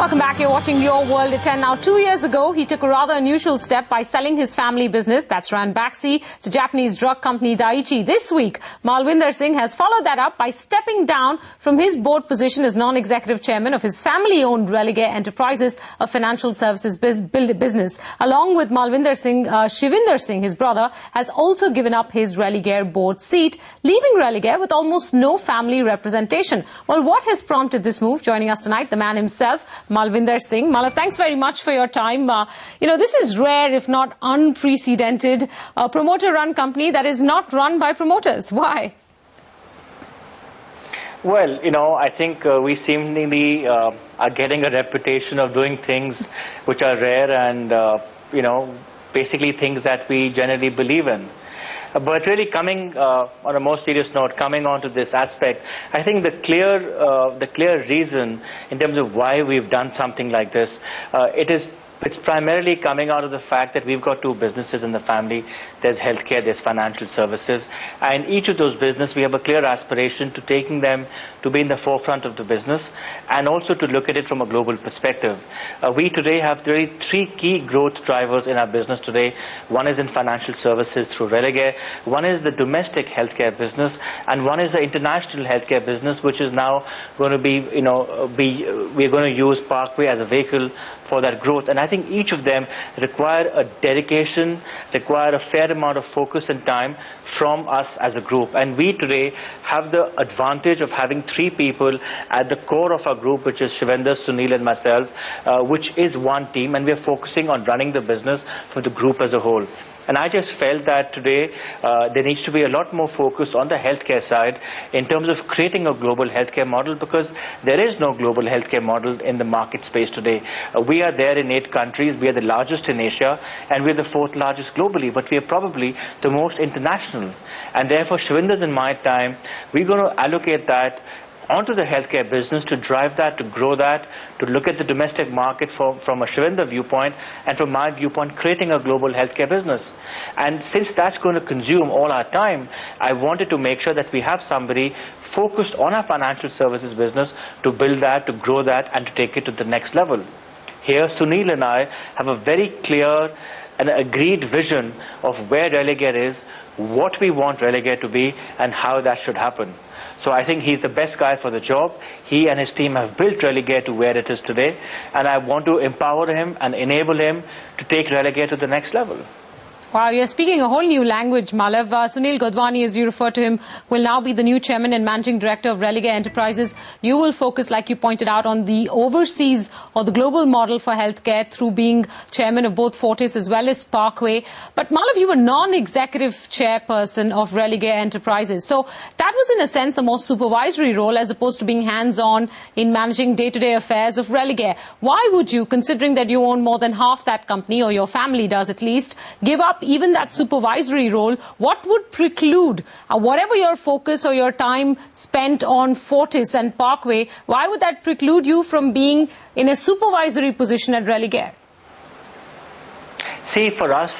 Welcome back. You're watching Your World at 10. Now, 2 years ago, he took a rather unusual step by selling his family business, that's Ranbaxy, to Japanese drug company Daiichi. This week, Malvinder Singh has followed that up by stepping down from his board position as non-executive chairman of his family-owned Religare Enterprises, a financial services business. Along with Malvinder Singh, Shivinder Singh, his brother, has also given up his Religare board seat, leaving Religare with almost no family representation. Well, what has prompted this move? Joining us tonight, the man himself, Malvinder Singh. Malav, thanks very much for your time. This is rare, if not unprecedented, a promoter-run company that is not run by promoters. Why? Well, I think we seemingly are getting a reputation of doing things which are rare and, basically things that we generally believe in. But really coming on a more serious note, coming on to this aspect, I think the clear reason in terms of why we've done something like this, it's primarily coming out of the fact that we've got two businesses in the family. There's healthcare, there's financial services. And each of those businesses, we have a clear aspiration to taking them to be in the forefront of the business and also to look at it from a global perspective. We today have really three key growth drivers in our business today. One is in financial services through Religare, one is the domestic healthcare business, and one is the international healthcare business, which is now going to be, we're going to use Parkway as a vehicle for that growth. And I think each of them require a dedication, require a fair amount of focus and time from us as a group. And we today have the advantage of having three people at the core of our group, which is Shivinder, Sunil and myself, which is one team, and we are focusing on running the business for the group as a whole. And I just felt that today there needs to be a lot more focus on the healthcare side in terms of creating a global healthcare model, because there is no global healthcare model in the market space today. We are there in 8 countries. We are the largest in Asia, and we're the 4th largest globally, but we are probably the most international. And therefore, Shivinder's and my time, we're going to allocate that onto the healthcare business to drive that, to grow that, to look at the domestic market from a Shivinder viewpoint, and from my viewpoint, creating a global healthcare business. And since that's going to consume all our time, I wanted to make sure that we have somebody focused on our financial services business to build that, to grow that, and to take it to the next level. Here, Sunil and I have a very clear and agreed vision of where Religare is, what we want Religare to be, and how that should happen. So I think he's the best guy for the job. He and his team have built Religare to where it is today, and I want to empower him and enable him to take Religare to the next level. Wow, you're speaking a whole new language, Malav. Sunil Godwani, as you refer to him, will now be the new chairman and managing director of Religare Enterprises. You will focus, like you pointed out, on the overseas or the global model for healthcare through being chairman of both Fortis as well as Parkway. But Malav, you were non-executive chairperson of Religare Enterprises. So that was, in a sense, a more supervisory role as opposed to being hands-on in managing day-to-day affairs of Religare. Why would you, considering that you own more than half that company, or your family does at least, give up even that supervisory role? What would preclude, whatever your focus or your time spent on Fortis and Parkway, why would that preclude you from being in a supervisory position at Religare? See, for us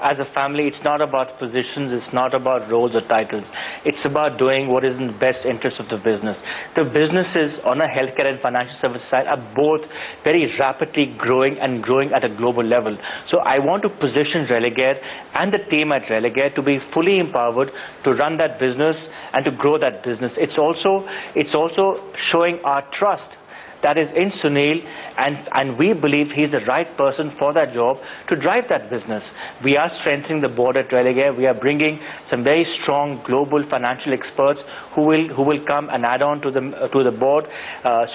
as a family, it's not about positions, it's not about roles or titles. It's about doing what is in the best interest of the business. The businesses on a healthcare and financial service side are both very rapidly growing and growing at a global level. So I want to position Religare and the team at Religare to be fully empowered to run that business and to grow that business. It's also showing our trust that is in Sunil, and we believe he's the right person for that job to drive that business. We are strengthening the board at Religare. We are bringing some very strong global financial experts who will come and add on to the board.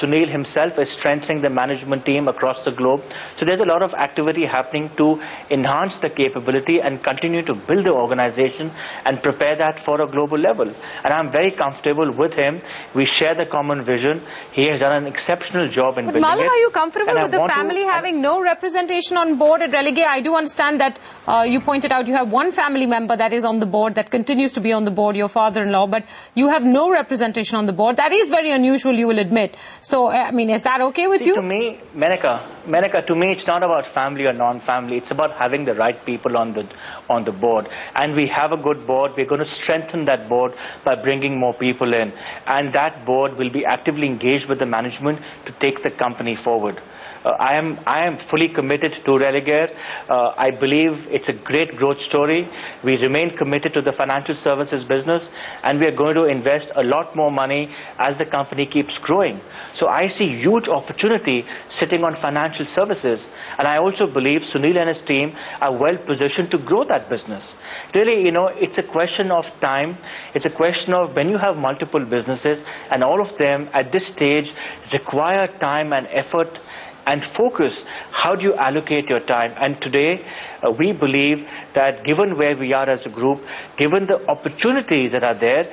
Sunil himself is strengthening the management team across the globe. So there's a lot of activity happening to enhance the capability and continue to build the organization and prepare that for a global level. And I'm very comfortable with him. We share the common vision. He has done an exceptional job in building Malav, it. are you comfortable with the family having no representation on board at Religare? I do understand that you pointed out you have one family member that is on the board, that continues to be on the board, your father-in-law, but you have no representation on the board. That is very unusual, you will admit. So, I mean, is that okay with you? To me, Menaka, to me, it's not about family or non-family. It's about having the right people on the board. And we have a good board. We're going to strengthen that board by bringing more people in. And that board will be actively engaged with the management to take the company forward. I am fully committed to Religare. I believe it's a great growth story. We remain committed to the financial services business, and we are going to invest a lot more money as the company keeps growing. So I see huge opportunity sitting on financial services, and I also believe Sunil and his team are well positioned to grow that business. Really, it's a question of time. It's a question of when you have multiple businesses, and all of them at this stage require time and effort and focus. How do you allocate your time? And today, we believe that given where we are as a group, given the opportunities that are there,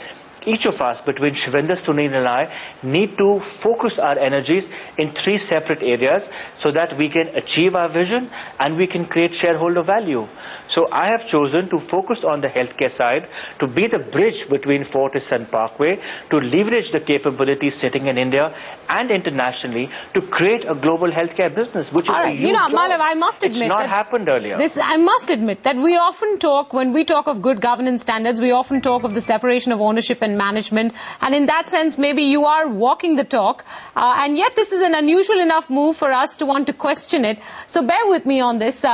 each of us, between Shivendra, Sunil and I, need to focus our energies in 3 separate areas so that we can achieve our vision and we can create shareholder value. So I have chosen to focus on the healthcare side, to be the bridge between Fortis and Parkway, to leverage the capabilities sitting in India and internationally to create a global healthcare business, which is a huge job. Malav, I must admit it's not happened earlier. I must admit that we often talk, when we talk of good governance standards, we often talk of the separation of ownership and management, and in that sense, maybe you are walking the talk, and yet this is an unusual enough move for us to want to question it. So bear with me on this.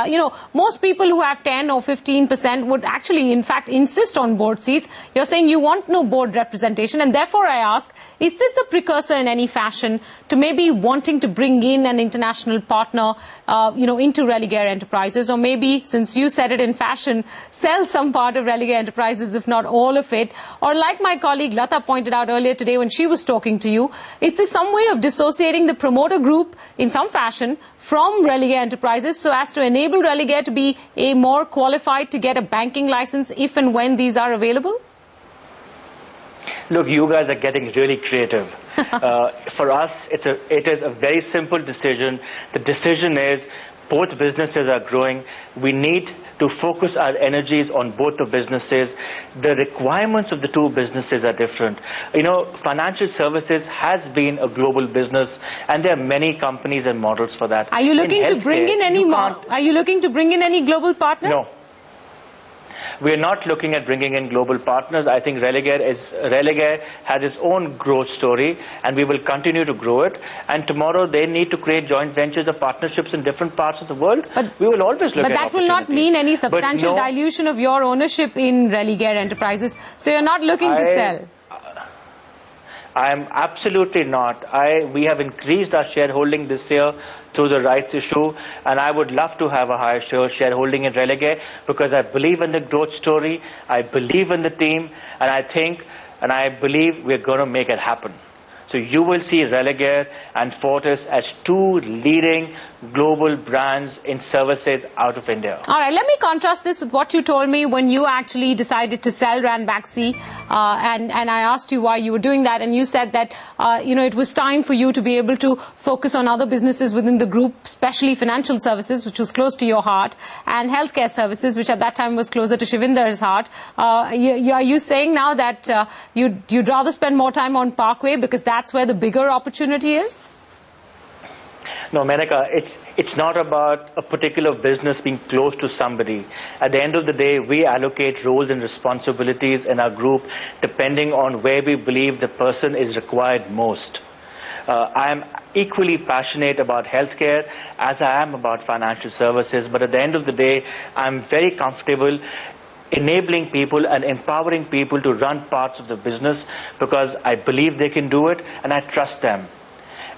Most people who have 10 or 15% would actually, in fact, insist on board seats. You're saying you want no board representation, and therefore I ask, is this a precursor in any fashion to maybe wanting to bring in an international partner, into Religare Enterprises, or maybe, since you said it in fashion, sell some part of Religare Enterprises, if not all of it, or like my colleague Lata pointed out earlier today when she was talking to you, is this some way of dissociating the promoter group in some fashion from Religare Enterprises so as to enable Religare to be a more qualified to get a banking license if and when these are available? Look, you guys are getting really creative. For us, it is a very simple decision. The decision is both businesses are growing. We need to focus our energies on both the businesses. The requirements of the two businesses are different. Financial services has been a global business, and there are many companies and models for that. Are you looking to bring in any Are you looking to bring in any global partners? No. We are not looking at bringing in global partners. I think Religare has its own growth story, and we will continue to grow it. And tomorrow they need to create joint ventures or partnerships in different parts of the world. But we will always look at But that will not mean any substantial dilution of your ownership in Religare Enterprises. So you're not looking to sell. I am absolutely not. We have increased our shareholding this year through the rights issue, and I would love to have a higher shareholding in Religare because I believe in the growth story, I believe in the team, and I believe we're going to make it happen. So you will see Religare and Fortis as two leading global brands in services out of India. All right, let me contrast this with what you told me when you actually decided to sell Ranbaxy, and I asked you why you were doing that, and you said that it was time for you to be able to focus on other businesses within the group, especially financial services, which was close to your heart, and healthcare services, which at that time was closer to Shivinder's heart. Are you saying now that you'd rather spend more time on Parkway because that's where the bigger opportunity is? No, Menaka, it's not about a particular business being close to somebody. At the end of the day, we allocate roles and responsibilities in our group depending on where we believe the person is required most. I am equally passionate about healthcare as I am about financial services, but at the end of the day, I'm very comfortable enabling people and empowering people to run parts of the business because I believe they can do it and I trust them.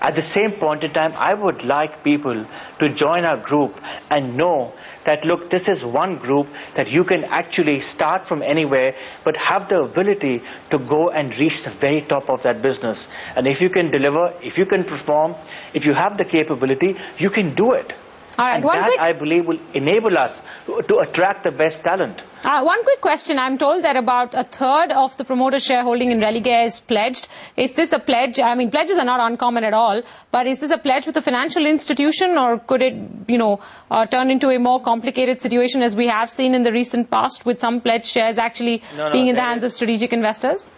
At the same point in time, I would like people to join our group and know that, look, this is one group that you can actually start from anywhere but have the ability to go and reach the very top of that business. And if you can deliver, if you can perform, if you have the capability, you can do it. All right, and that, I believe, will enable us to attract the best talent. One quick question. I'm told that about a third of the promoter shareholding in Religare is pledged. Is this a pledge? I mean, pledges are not uncommon at all, but is this a pledge with a financial institution, or could it, turn into a more complicated situation as we have seen in the recent past with some pledged shares actually being in the hands of strategic investors?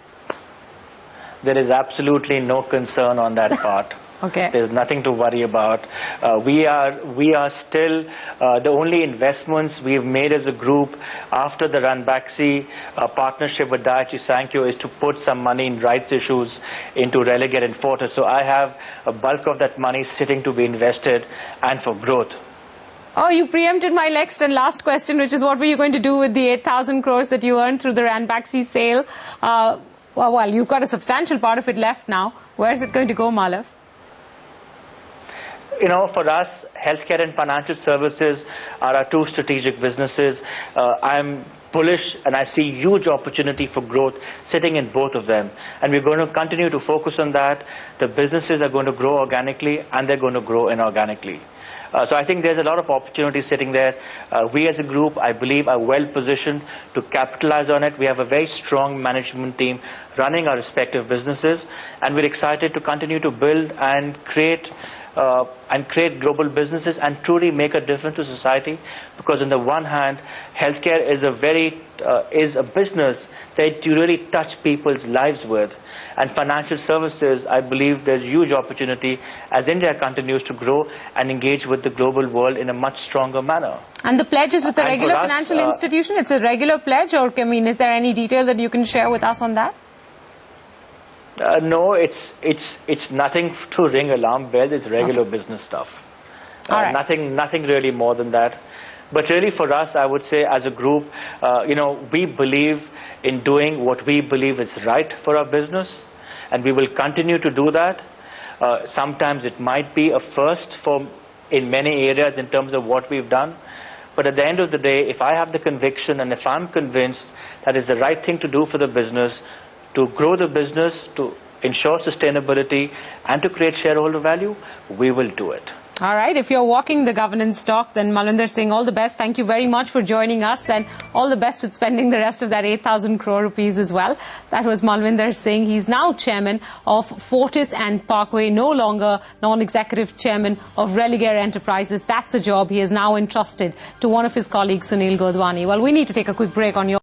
There is absolutely no concern on that part. Okay. There's nothing to worry about. We are still the only investments we've made as a group after the Ranbaxy partnership with Daiichi is to put some money in rights issues into Religare and Fortis. So I have a bulk of that money sitting to be invested and for growth. Oh, you preempted my next and last question, which is what were you going to do with the 8,000 crores that you earned through the Ranbaxy sale? Well, you've got a substantial part of it left now. Where is it going to go, Malav? For us, healthcare and financial services are our two strategic businesses. I'm bullish and I see huge opportunity for growth sitting in both of them. And we're going to continue to focus on that. The businesses are going to grow organically and they're going to grow inorganically. So I think there's a lot of opportunity sitting there. We as a group, I believe, are well positioned to capitalize on it. We have a very strong management team running our respective businesses, and we're excited to continue to build and create global businesses and truly make a difference to society. Because on the one hand, healthcare is a business that you really touch people's lives with. And financial services, I believe there's huge opportunity as India continues to grow and engage with the global world in a much stronger manner. And the pledge is with a regular financial institution? It's a regular pledge, or is there any detail that you can share with us on that? No, it's nothing to ring alarm bells. It's regular business stuff. All right. Nothing really more than that. But really for us, I would say as a group, we believe in doing what we believe is right for our business, and we will continue to do that. Sometimes it might be a first in many areas in terms of what we've done. But at the end of the day, if I have the conviction and if I'm convinced that is the right thing to do for the business, to grow the business, to ensure sustainability, and to create shareholder value, we will do it. All right. If you're walking the governance talk, then Malvinder Singh, all the best. Thank you very much for joining us, and all the best with spending the rest of that 8,000 crore rupees as well. That was Malvinder Singh. He's now chairman of Fortis and Parkway, no longer non-executive chairman of Religare Enterprises. That's a job he has now entrusted to one of his colleagues, Sunil Godwani. Well, we need to take a quick break on your